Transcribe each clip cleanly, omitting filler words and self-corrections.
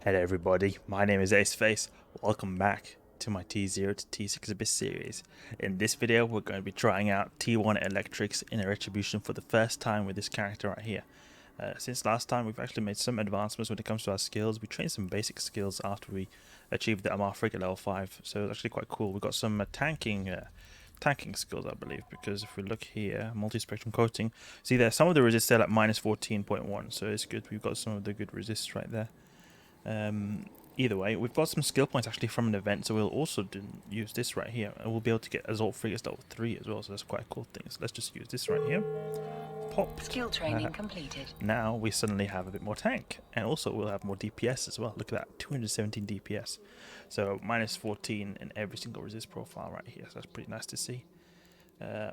Hello everybody, my name is Aceface. Welcome back to my T0 to T6 Abyss series. In this video we're going to be trying out T1 Electrics in a Retribution for the first time with this character right here. Since last time we've actually made some advancements when it comes to our skills. We trained some basic skills after we achieved the Amar Frigate level 5, so it's actually quite cool. We've got some tanking skills, I believe, because if we look here, Multispectrum Coating, see there, some of the resists are at minus 14.1, so it's good. We've got some of the good resists right there. Either way, we've got some skill points actually from an event, so we'll also use this right here, and we'll be able to get Assault Frigates level 3 as well, so that's quite a cool thing. So let's just use this right here. Pop. Skill training completed. Now we suddenly have a bit more tank, and also we'll have more DPS as well. Look at that, 217 DPS. So minus 14 in every single resist profile right here, so that's pretty nice to see.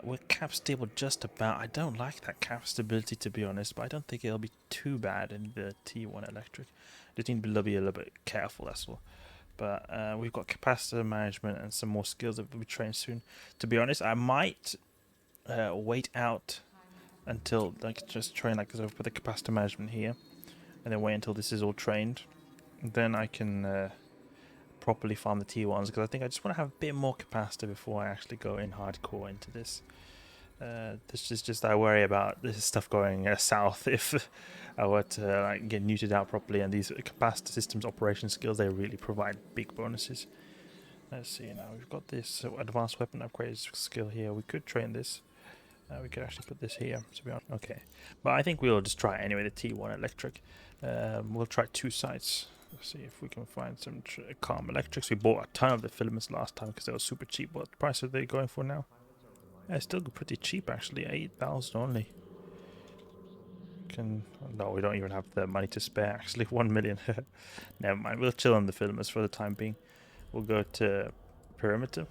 We're cap stable just about. I don't like that cap stability, to be honest, but I don't think it'll be too bad in the T1 Electric. Just need to be a little bit careful, that's all. But we've got capacitor management and some more skills that will be trained soon. To be honest, I might wait out until just train like this with the capacitor management here, and then wait until this is all trained. Then I can properly farm the T1s, because I think I just want to have a bit more capacitor before I actually go in hardcore into this. This is just I worry about this stuff going south if I were to get neutered out properly, and these capacitor systems operation skills, they really provide big bonuses. Let's see now, we've got this advanced weapon upgrade skill here. We could train this. We could actually put this here, to be honest. Okay, but I think we'll just try it anyway, the T1 Electric. We'll try 2 sites. Let's see if we can find some calm electrics. We bought a ton of the filaments last time because they were super cheap. What price are they going for now? Yeah, still pretty cheap actually, 8,000 only. No, we don't even have the money to spare actually. 1 million. Never mind, we'll chill on the filaments for the time being. We'll go to Perimeter,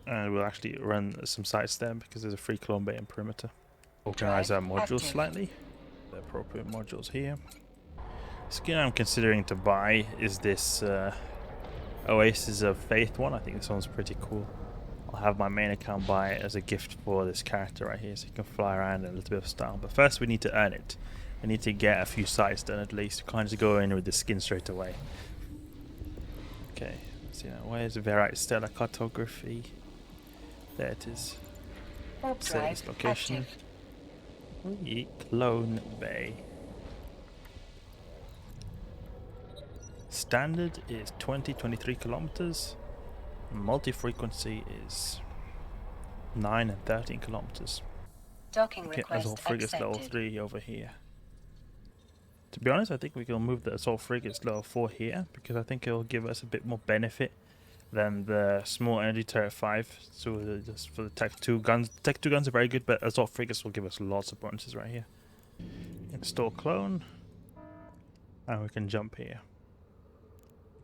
and we'll actually run some sites there because there's a free clone bay in Perimeter. Organize our modules slightly. The appropriate modules here. Skin I'm considering to buy is this Oasis of Faith one. I think this one's pretty cool. I'll have my main account buy it as a gift for this character right here, so you can fly around in a little bit of style. But first we need to earn it. We need to get a few sites done at least. We can't just go in with the skin straight away. Okay, let's see now. Where's the Verite Stellar Cartography? There it is. Set this location. Clone Bay. Standard is 23 kilometers. Multi-frequency is 9 and 13 kilometers. Docking request Assault Frigates level 3 over here. To be honest, I think we can move the Assault Frigates level 4 here, because I think it'll give us a bit more benefit than the small energy turret 5. So just for the Tech 2 guns. Tech 2 guns are very good, but Assault Frigates will give us lots of bonuses right here. Install clone. And we can jump here.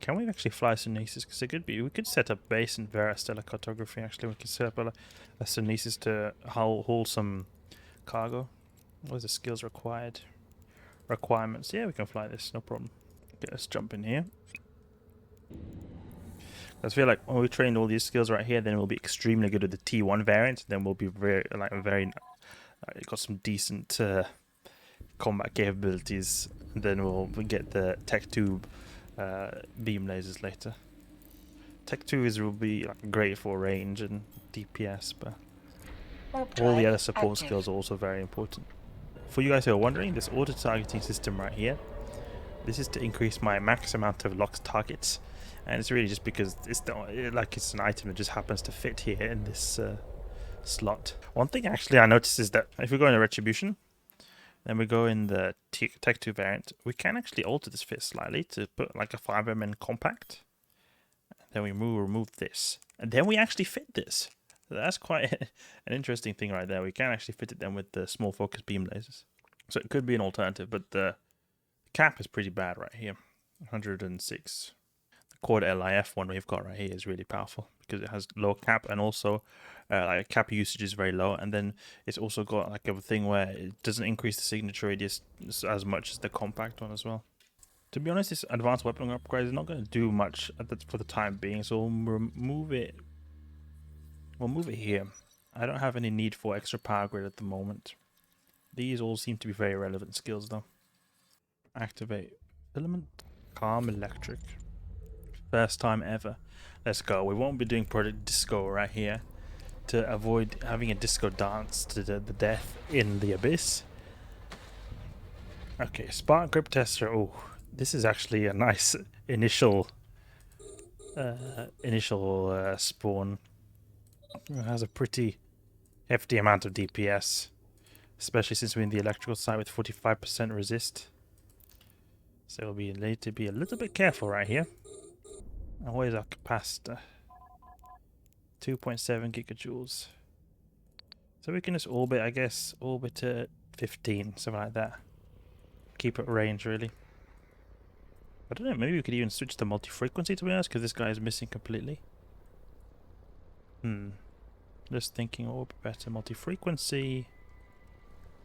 Can we actually fly Sunesis? Because it could be. We could set up base in Vera Stellar Cartography. Actually, we could set up a Sunesis to haul some cargo. What is the skills required? Requirements. Yeah, we can fly this. No problem. Okay, let's jump in here. I feel like when we trained all these skills right here, then we'll be extremely good at the T1 variant. Then we'll be got some decent combat capabilities. And then we'll get the Tech 2 beam lasers later. Tech 2 will be great for range and DPS, but all the other support skills are also very important. For you guys who are wondering, this auto targeting system right here, this is to increase my max amount of locked targets, and it's really just because it's an item that just happens to fit here in this slot. One thing actually I noticed is that if we go into Retribution, then we go in the Tech 2 variant, we can actually alter this fit slightly to put like a 5mm compact. Then we remove this, and then we actually fit this. So that's quite an interesting thing right there. We can actually fit it then with the small focus beam lasers. So it could be an alternative, but the cap is pretty bad right here. 106. The Quad LIF one we've got right here is really powerful because it has low cap, and also cap usage is very low, and then it's also got like a thing where it doesn't increase the signature radius as much as the compact one as well. To be honest, this advanced weapon upgrade is not going to do much for the time being, so we'll move it. We'll move it here. I don't have any need for extra power grid at the moment. These all seem to be very relevant skills though. Activate filament. Calm electric. First time ever. Let's go. We won't be doing Project Disco right here to avoid having a disco dance to the death in the abyss. Okay, Spark Grip Tester. Oh, this is actually a nice initial spawn. It has a pretty hefty amount of DPS, especially since we're in the electrical side with 45% resist. So we'll be need to be a little bit careful right here. And where's our capacitor? 2.7 gigajoules. So we can just orbit, I guess, orbit at 15, something like that. Keep it range, really. I don't know, maybe we could even switch to multi-frequency, to be honest, because this guy is missing completely. Just thinking what would be better, multi-frequency,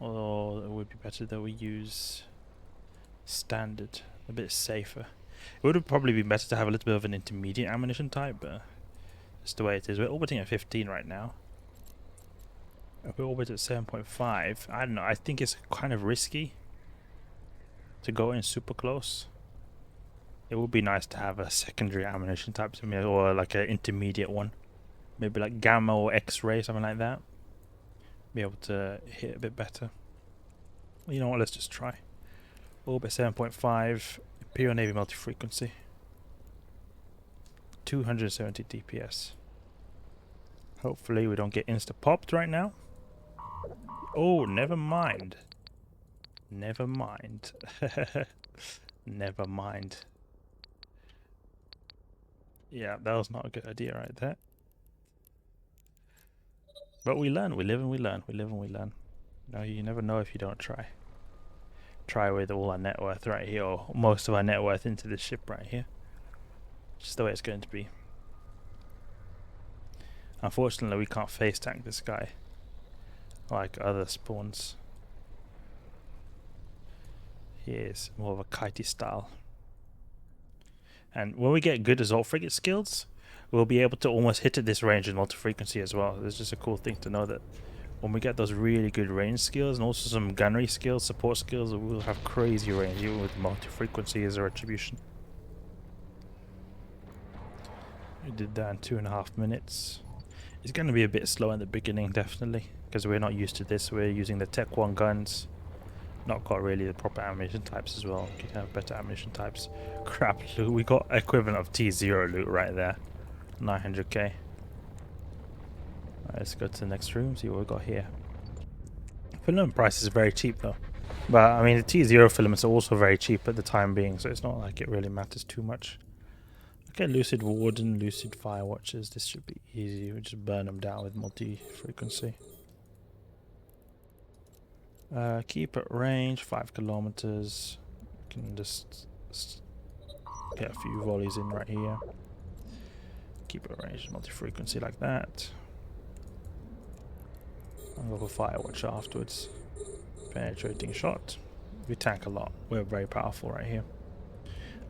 or it would be better that we use standard, a bit safer. It would have probably been better to have a little bit of an intermediate ammunition type, but that's the way it is. We're orbiting at 15 right now. If we orbit at 7.5, I don't know, I think it's kind of risky to go in super close. It would be nice to have a secondary ammunition type to me, or like an intermediate one. Maybe like Gamma or Xray, something like that. Be able to hit a bit better. You know what, let's just try. Orbit 7.5, Imperial Navy multi-frequency. 270 DPS. Hopefully we don't get insta-popped right now. Oh, never mind. Never mind. Never mind. Yeah, that was not a good idea right there. But we learn, we live and we learn, we live and we learn. You never know if you don't try. Try with all our net worth right here, or most of our net worth into this ship right here. Just the way it's going to be. Unfortunately, we can't face tank this guy like other spawns. He is more of a kitey style. And when we get good assault frigate skills, we'll be able to almost hit at this range in multi-frequency as well. It's just a cool thing to know that when we get those really good range skills and also some gunnery skills, support skills, we'll have crazy range even with multi-frequency as a retribution. We did that in 2.5 minutes. It's going to be a bit slow in the beginning, definitely, because we're not used to this. We're using the Tech 1 guns. Not got really the proper ammunition types as well. You can have better ammunition types. Crap loot. We got equivalent of T0 loot right there. 900k. Right, let's go to the next room, see what we got here. Filament price is very cheap though. But I mean the T0 filaments are also very cheap at the time being, so it's not like it really matters too much. Okay, Lucid Warden, Lucid Firewatchers. This should be easy. We just burn them down with multi-frequency. Keep at range, 5 kilometers. Can just get a few volleys in right here. Keep at range, multi-frequency like that. I'll go for Firewatch afterwards. Penetrating shot. We tank a lot. We're very powerful right here.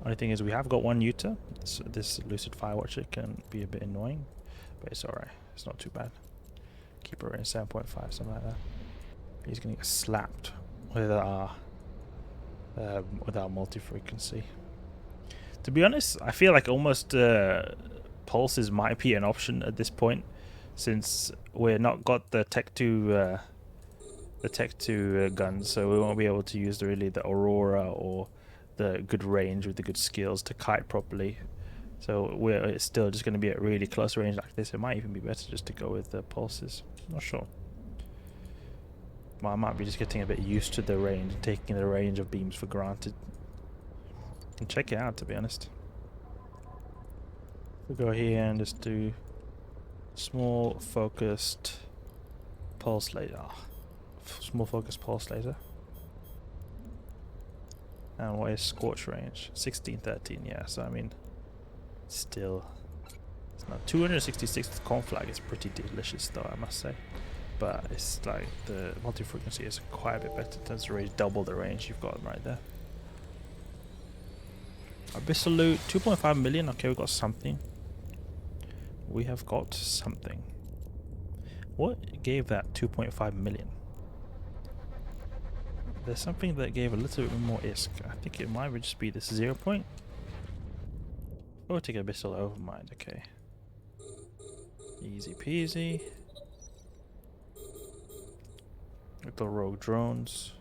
Only thing is we have got one Utah. So this Lucid Firewatcher can be a bit annoying, but it's alright. It's not too bad. Keep her in 7.5, something like that. He's gonna get slapped with our multi-frequency. To be honest, I feel like almost pulses might be an option at this point, since we're not got the Tech 2 guns, so we won't be able to use the Aurora or the good range with the good skills to kite properly. So we're still just going to be at really close range like this. It might even be better just to go with the pulses. Not sure. Well, I might be just getting a bit used to the range and taking the range of beams for granted. And check it out, to be honest. We'll go here and just do small focused pulse laser. Small focused pulse laser. And what is scorch range? 16, 13, yeah, so I mean, still, it's not 266 with conflag is pretty delicious though, I must say. But it's like the multi-frequency is quite a bit better. It tends to really double the range you've got right there. Abyssal loot, 2.5 million, okay, we got something. We have got something. What gave that 2.5 million? There's something that gave a little bit more ISK. I think it might just be this 0 point. Oh, take Abyssal Overmind, okay. Easy peasy. Little rogue drones.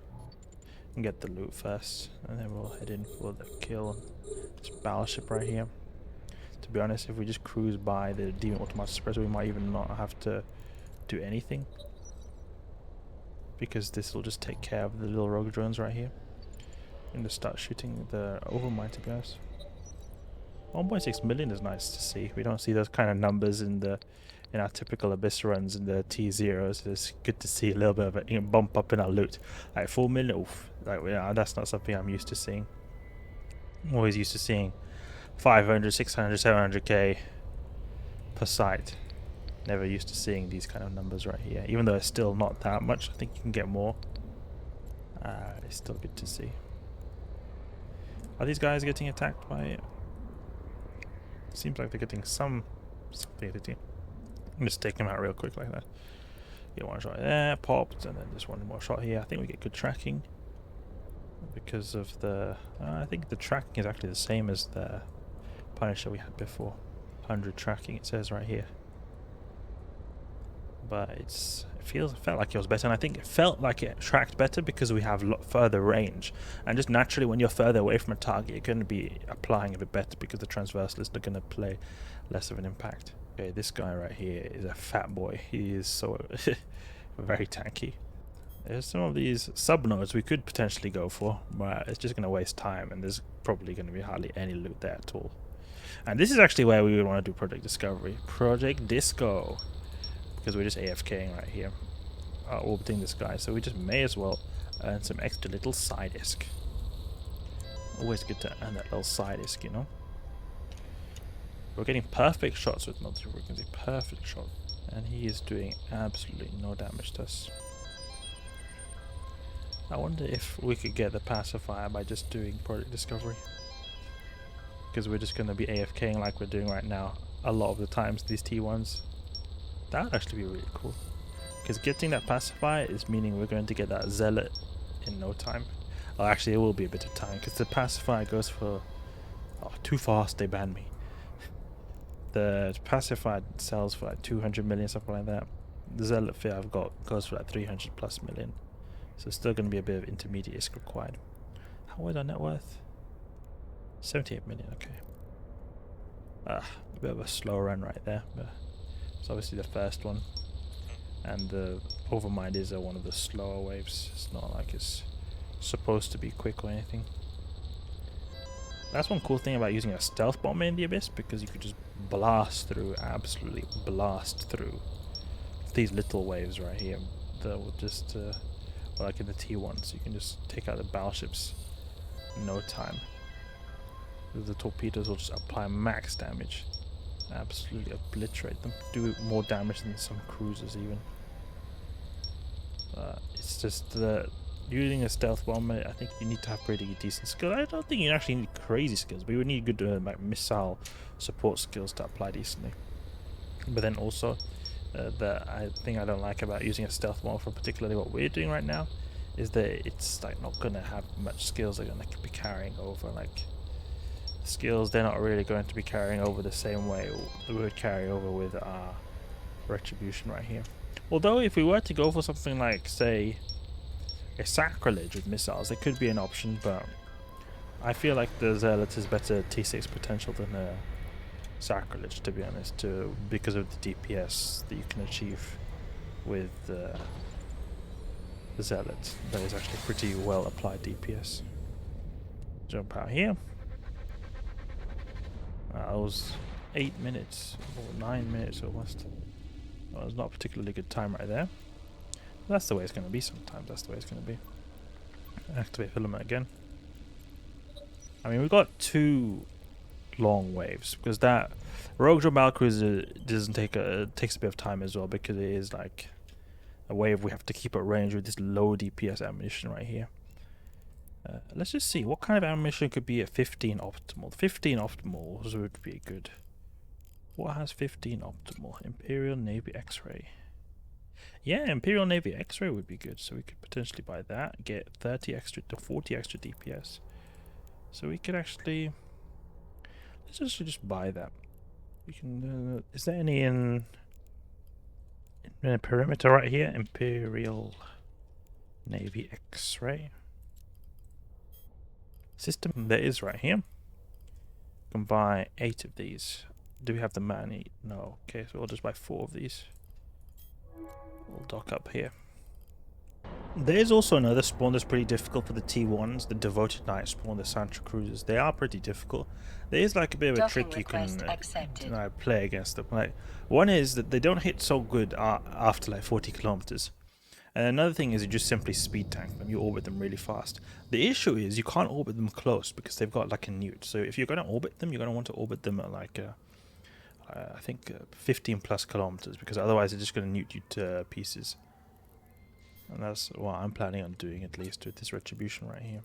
And get the loot first, and then we'll head in for the kill this battleship right here. To be honest, if we just cruise by the Demon Automatic Suppressor, we might even not have to do anything, because this will just take care of the little rogue drones right here. And just start shooting the Overmind, to be honest. 1.6 million is nice to see. We don't see those kind of numbers in our typical Abyss runs in the T0s. It's good to see a little bit of a bump up in our loot. Like 4 million, oof. Like, yeah, that's not something I'm used to seeing. I'm always used to seeing 500, 600, 700k per site. Never used to seeing these kind of numbers right here. Even though it's still not that much, I think you can get more. It's still good to see. Are these guys getting attacked by it? Seems like they're getting something. Just take them out real quick like that. Get one shot there, popped, and then just one more shot here. I think we get good tracking because of the. I think the tracking is actually the same as the Punisher we had before. 100 tracking, it says right here. But it felt like it was better, and I think it felt like it tracked better because we have a lot further range, and just naturally when you're further away from a target, you're going to be applying a bit better because the transversal is going to play less of an impact. Okay, this guy right here is a fat boy. He is so very tanky. There's some of these sub-nodes we could potentially go for, but it's just going to waste time, and there's probably going to be hardly any loot there at all. And this is actually where we would want to do Project Discovery. Project Disco. Because we're just AFKing right here, orbiting this guy, so we just may as well earn some extra little side ISK. Always good to earn that little side ISK, you know? We're getting perfect shots with Multifrequency, perfect shot, and he is doing absolutely no damage to us. I wonder if we could get the pacifier by just doing Project Discovery. Because we're just going to be AFKing like we're doing right now a lot of the times, these T1s. That would actually be really cool. Because getting that pacifier is meaning we're going to get that zealot in no time. Oh, actually, it will be a bit of time because the pacifier goes for. Oh, too fast, they banned me. The pacifier sells for like 200 million, something like that. The zealot fit I've got goes for like 300 plus million. So it's still going to be a bit of intermediate ISK required. How is our net worth? 78 million, okay. A bit of a slow run right there. But it's obviously the first one, and the Overmind is one of the slower waves. It's not like it's supposed to be quick or anything. That's one cool thing about using a stealth bomber in the Abyss, because you could just blast through, absolutely blast through these little waves right here that will just, like in the T1s, you can just take out the battleships in no time. The torpedoes will just apply max damage. Absolutely obliterate them. Do more damage than some cruisers even. It's just using a stealth bomber, I think you need to have pretty decent skills. I don't think you actually need crazy skills, but you would need good like missile support skills to apply decently. But then also, the thing I don't like about using a stealth bomber for particularly what we're doing right now is that it's like not going to have much skills they're going to be carrying over. Like skills they're not really going to be carrying over the same way we would carry over with our Retribution right here. Although if we were to go for something like, say, a Sacrilege with missiles, it could be an option, but I feel like the Zealot is better T6 potential than a Sacrilege, to be honest, because of the DPS that you can achieve with the Zealot. That is actually pretty well applied DPS. Jump out here. That was 8 minutes, or 9 minutes almost. That was not a particularly good time right there. That's the way it's going to be sometimes, that's the way it's going to be. Activate filament again. I mean, we've got 2 long waves, because that Rogue Drone Battlecruiser doesn't take takes a bit of time as well, because it is like a wave we have to keep at range with this low DPS ammunition right here. Let's just see, what kind of ammunition could be at 15 optimal? 15 optimals would be good. What has 15 optimal? Imperial Navy Xray. Yeah, Imperial Navy Xray would be good, so we could potentially buy that, get 30 extra to 40 extra DPS. So we could actually, Let's just buy that. We can. Is there any in a perimeter right here? Imperial Navy Xray system. There is right here. Can buy 8 of these. Do we have the money? No. Okay, so we'll just buy 4 of these. We'll dock up here. There is also another spawn that's pretty difficult for the T1s, the Devoted Knight spawn, the Santa Cruzes. They are pretty difficult. There is like a bit of a trick you can play against them. Like, one is that they don't hit so good after like 40 kilometers. And another thing is you just simply speed tank them, you orbit them really fast. The issue is you can't orbit them close because they've got like a newt. So if you're going to orbit them, you're going to want to orbit them at like, I think 15 plus kilometers, because otherwise they're just going to newt you to pieces. And that's what I'm planning on doing, at least with this Retribution right here.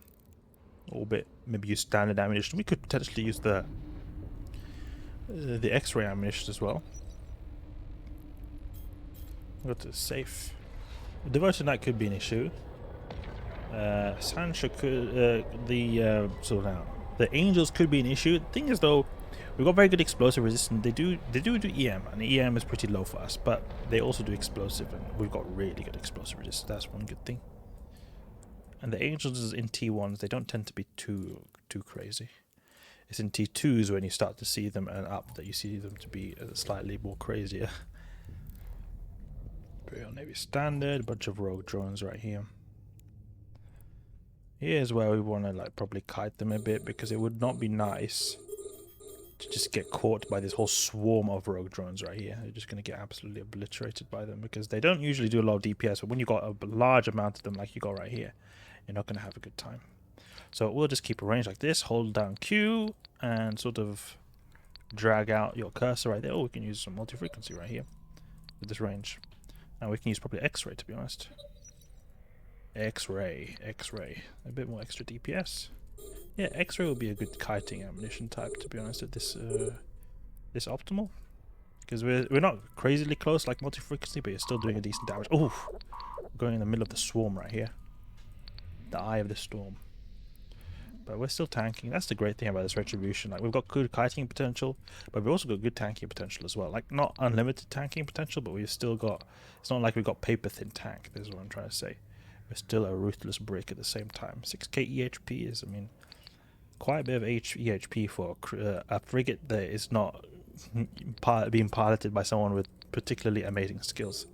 Orbit, maybe use standard ammunition. We could potentially use the Xray ammunition as well. Go to safe. The Devoted Knight could be an issue. Sancho could, the Angels could be an issue. The thing is though, we've got very good explosive resistance. They do EM, and the EM is pretty low for us, but they also do explosive, and we've got really good explosive resistance. That's one good thing. And the Angels in T1s, they don't tend to be too crazy. It's in T2s when you start to see them and up that you see them to be slightly more crazier. Imperial Navy standard, bunch of rogue drones right here. Here's where we want to like probably kite them a bit, because it would not be nice to just get caught by this whole swarm of rogue drones right here. You're just going to get absolutely obliterated by them, because they don't usually do a lot of DPS, but when you've got a large amount of them like you got right here, you're not going to have a good time. So we'll just keep a range like this, hold down Q, and sort of drag out your cursor right there. Oh, we can use some multi-frequency right here with this range. And we can use probably Xray, to be honest. Xray. A bit more extra DPS. Yeah, Xray will be a good kiting ammunition type, to be honest, at this this optimal. Because we're not crazily close like multi-frequency, but you're still doing a decent damage. Oh, going in the middle of the swarm right here. The eye of the storm. But we're still tanking. That's the great thing about this Retribution. Like, we've got good kiting potential, but we've also got good tanking potential as well. Like, not unlimited tanking potential, but we've still got... It's not like we've got paper thin tank. This is what I'm trying to say. We're still a ruthless brick at the same time. 6k EHP is, I mean, quite a bit of EHP for a frigate that is not being piloted by someone with particularly amazing skills,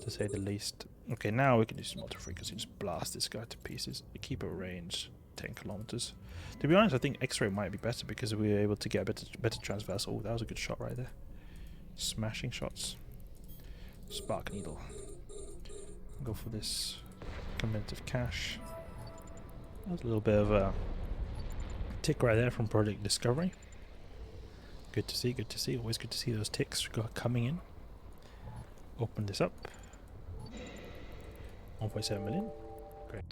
to say the least. Okay, now we can use multi-frequency, just blast this guy to pieces. Keep a range 10 kilometers. To be honest, I think Xray might be better because we were able to get a better transversal. Oh, that was a good shot right there. Smashing shots. Spark needle. Go for this commemorative cache. That was a little bit of a tick right there from Project Discovery. Good to see, good to see. Always good to see those ticks coming in. Open this up. 1.7 million. Great.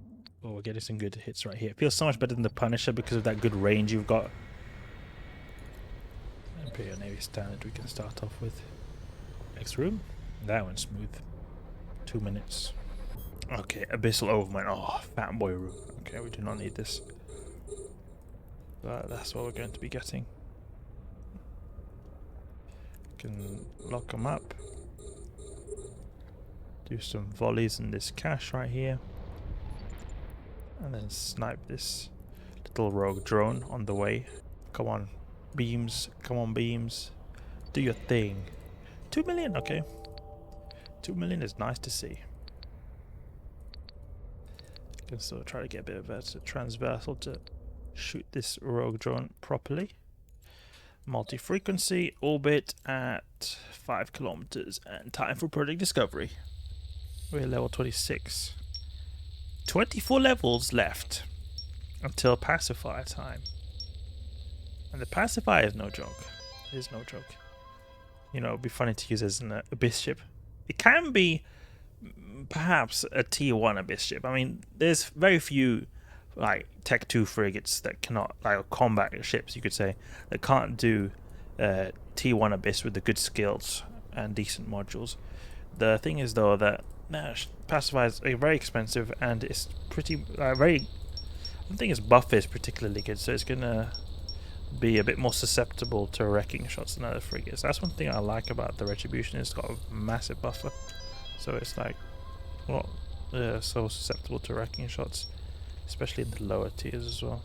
Oh, we're getting some good hits right here. It feels so much better than the Punisher because of that good range you've got. Imperial Navy standard we can start off with. Next room. That one's smooth. 2 minutes. Okay, Abyssal Overmind. Oh, fat boy room. Okay, we do not need this. But that's what we're going to be getting. Can lock them up. Do some volleys in this cache right here. And then snipe this little rogue drone on the way. Come on, beams. Come on, beams. Do your thing. 2 million, okay. 2 million is nice to see. Can still try to get a bit of a transversal to shoot this rogue drone properly. Multi-frequency, orbit at 5 kilometers, and time for Project Discovery. We're level 26. 24 levels left until pacifier time. And the pacifier is no joke. It is no joke. You know, it'd be funny to use as an abyss ship. It can be perhaps a tier 1 abyss ship. I mean, there's very few like Tech 2 frigates that cannot, like combat ships you could say, that can't do tier 1 abyss with the good skills and decent modules. The thing is though that pacifiers are very expensive, and it's pretty I don't think its buff is particularly good, so it's gonna be a bit more susceptible to wrecking shots than other frigates. That's one thing I like about the Retribution. It's got a massive buffer, so it's like, well, so susceptible to wrecking shots, especially in the lower tiers as well.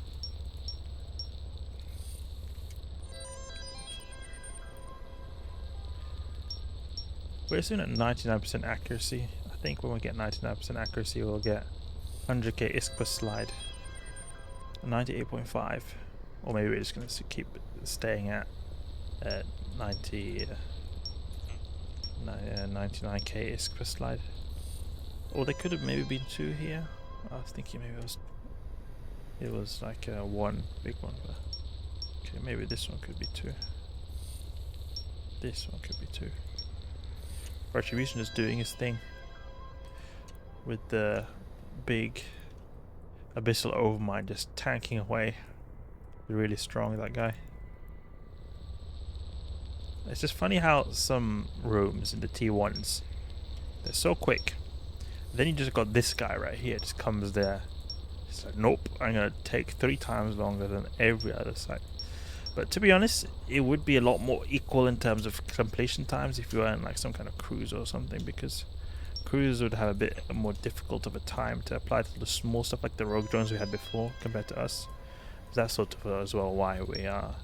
We're soon at 99% accuracy. I think when we get 99% accuracy, we'll get 100k ISK per slide. 98.5, or maybe we're just going to keep staying at 99k ISK per slide. Or they could have maybe been 2 here. I was thinking maybe it was like one big one. But okay, maybe this one could be 2. This one could be 2. Retribution is doing his thing with the big Abyssal Overmind just tanking away. Really strong, that guy. It's just funny how some rooms in the T1s, they're so quick. Then you just got this guy right here, just comes there. It's like, nope, I'm gonna take 3 times longer than every other site. But to be honest, it would be a lot more equal in terms of completion times if you were in like some kind of cruise or something, because cruisers would have a bit more difficult of a time to apply to the small stuff like the rogue drones we had before compared to us. That's sort of as well why we are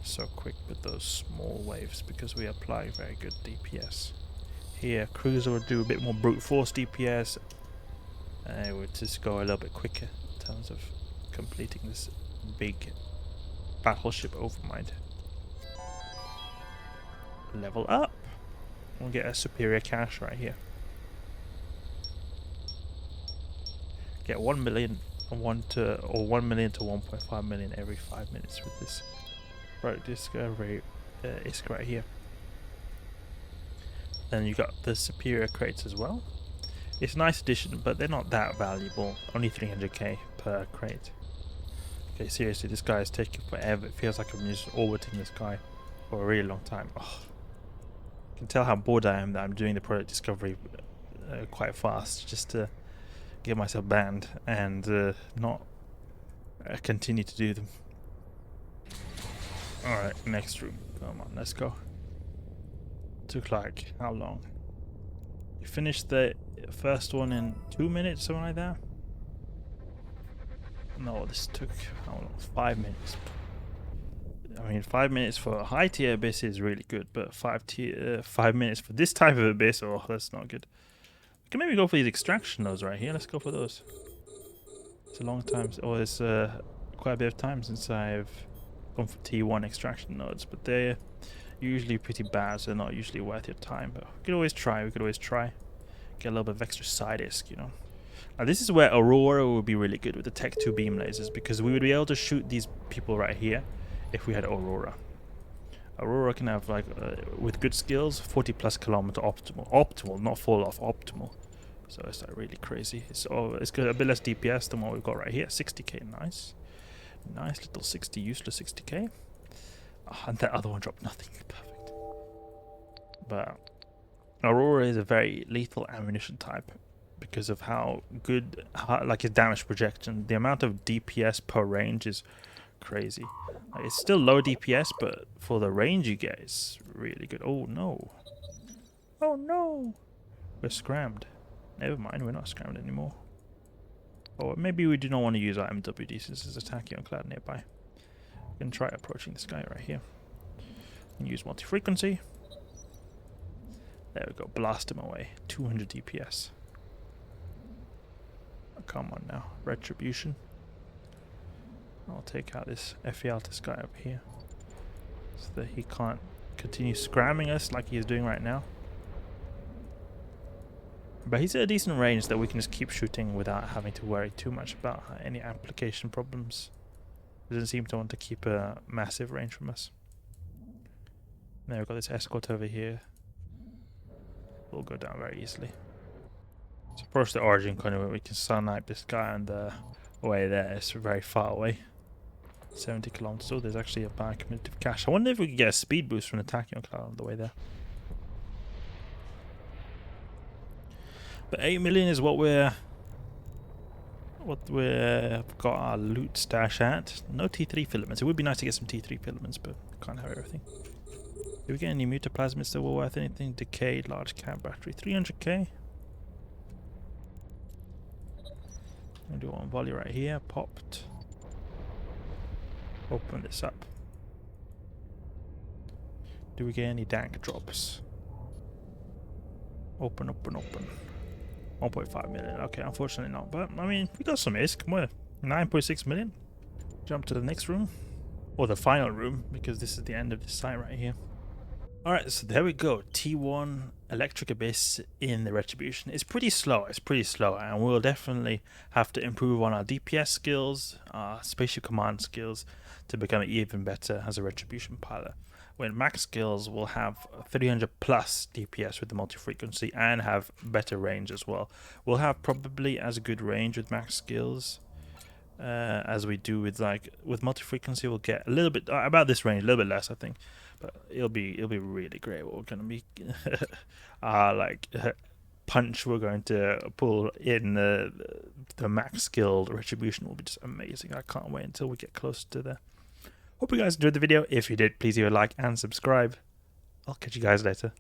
so quick with those small waves, because we apply very good DPS. Here, cruiser would do a bit more brute force DPS, and it would just go a little bit quicker in terms of completing this big Battleship Overmind. Level up. We'll get a superior cache right here. Get 1 million and 1 million to 1.5 million every 5 minutes with this. Right, this ISK right here. Then you got the superior crates as well. It's a nice addition, but they're not that valuable. Only 300k per crate. Okay, seriously, this guy is taking forever. It feels like I'm just orbiting this guy for a really long time. Oh, you can tell how bored I am that I'm doing the product discovery quite fast, just to get myself banned and not continue to do them. Alright, next room. Come on, let's go. Took like, how long? You finished the first one in 2 minutes, something like that? No, this took, how long? 5 minutes. I mean, 5 minutes for a high tier abyss is really good, but 5 minutes for this type of abyss, oh, that's not good. We can maybe go for these extraction nodes right here. Let's go for those. It's a long time, or it's quite a bit of time since I've gone for T1 extraction nodes, but they're usually pretty bad, so they're not usually worth your time. But we could always try. Get a little bit of extra side ISK, you know. Now this is where Aurora would be really good with the Tech 2 beam lasers, because we would be able to shoot these people right here if we had Aurora. Aurora can have, like, with good skills, 40 plus kilometer optimal. Optimal, not fall off, optimal. So it's like really crazy. It's got a bit less DPS than what we've got right here. 60k, nice. Nice little 60, useless 60k. Oh, and that other one dropped nothing. Perfect. But Aurora is a very lethal ammunition type because of how good, like his damage projection. The amount of DPS per range is crazy. Like, it's still low DPS, but for the range you get, it's really good. Oh no. Oh no. We're scrammed. Never mind, we're not scrammed anymore. Or maybe we do not want to use our MWD since it's attacking on cloud nearby. We can try approaching this guy right here. And use Multifrequency. There we go, blast him away. 200 DPS. Oh, come on now, Retribution. I'll take out this Ephialtes guy over here, so that he can't continue scramming us like he's doing right now. But he's at a decent range that we can just keep shooting without having to worry too much about any application problems. He doesn't seem to want to keep a massive range from us. Now we've got this escort over here. We'll go down very easily. Let's approach the origin conduit. We can snipe this guy on the way there. It's very far away. 70 kilometers. Oh, there's actually a biocommutative cache. I wonder if we could get a speed boost from the Tachyon Cloud on the way there. But 8 million is what we're what we've got our loot stash at. No T3 filaments. It would be nice to get some T3 filaments, but can't have everything. Do we get any mutaplasmids that were worth anything? Decayed large cap battery, 300k. I'll do one volley right here. Popped. Open this up. Do we get any dank drops? Open, open, open. 1.5 million. Okay, unfortunately not. But, I mean, we got some ISK. We're 9.6 million. Jump to the next room. Or the final room, because this is the end of the site right here. Alright, so there we go. T1 Electric Abyss in the Retribution. It's pretty slow. And we'll definitely have to improve on our DPS skills, our spaceship command skills, to become even better as a Retribution pilot. When max skills, we'll have 300 plus DPS with the multi-frequency and have better range as well. We'll have probably as good range with max skills as we do with multi-frequency. We'll get a little bit about this range, a little bit less, I think, but it'll be really great. We're gonna be punch we're going to pull in the max skilled Retribution will be just amazing. I can't wait until we get close to there. Hope you guys enjoyed the video. If you did, please leave a like and subscribe. I'll catch you guys later.